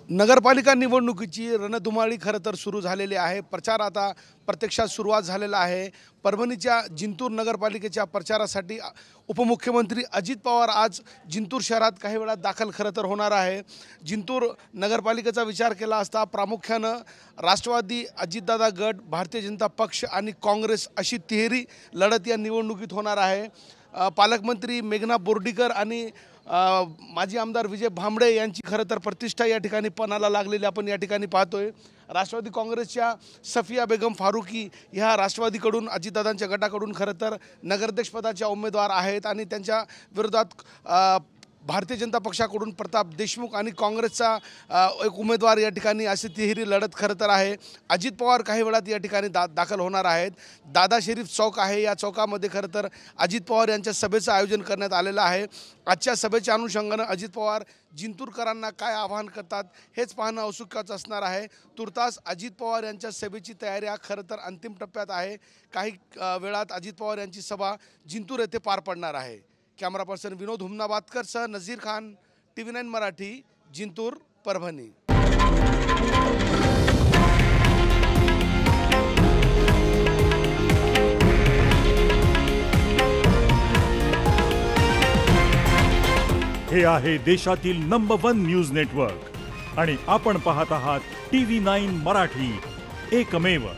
नगरपालिका निवडणुकीची रणधुमाळी खरं तर सुरू झालेली आहे। प्रचार आता प्रत्यक्षात सुरुवात झालेला आहे। परभणीच्या जिंतूर नगरपालिकेच्या प्रचारासाठी उपमुख्यमंत्री अजित पवार आज जिंतूर शहरात काही वेळात दाखल खरं तर होणार आहे। जिंतूर नगरपालिकेचा विचार केला असता प्रामुख्यानं राष्ट्रवादी, अजितदादा गट, भारतीय जनता पक्ष आणि काँग्रेस अशी तिहेरी लढत या निवडणुकीत होणार आहे। पालकमंत्री मेघना बोर्डीकर आणि माजी आमदार विजय भांबळे यांची खरं तर प्रतिष्ठा या ठिकाणी पणाला लागलेली आपण या ठिकाणी पाहतोय। राष्ट्रवादी काँग्रेसच्या सफिया बेगम फारुकी ह्या राष्ट्रवादीकडून अजितदादांच्या गटाकडून खरं तर नगराध्यक्षपदाच्या उमेदवार आहेत आणि त्यांच्या विरोधात भारतीय जनता पक्षाकडून प्रताप देशमुख आणि काँग्रेसचा एक उमेदवार या ठिकाणी अशी तिहेरी लढत खरं तर आहे। अजित पवार काही वेळात या ठिकाणी दाखल होणार आहेत। दादा शरीफ चौक आहे, या चौकामध्ये खरं तर अजित पवार यांच्या सभेचं आयोजन करण्यात आलेलं आहे। आजच्या सभेच्या अनुषंगानं अजित पवार जिंतूरकरांना काय आवाहन करतात हेच पाहणं औत्सुक्याचं असणार आहे। तुर्तास अजित पवार यांच्या सभेची तयारी खरं तर अंतिम टप्प्यात आहे। काही वेळात अजित पवार यांची सभा जिंतूर येथे पार पडणार आहे। कॅमेरा पर्सन विनोद हुमनाबादकर सह नजीर खान, TV9 मराठी, जिंतूर, परभणी। हे आहे देशातील नंबर 1 न्यूज नेटवर्क आणि आपण पाहत आहात TV9 मराठी, एकमेव।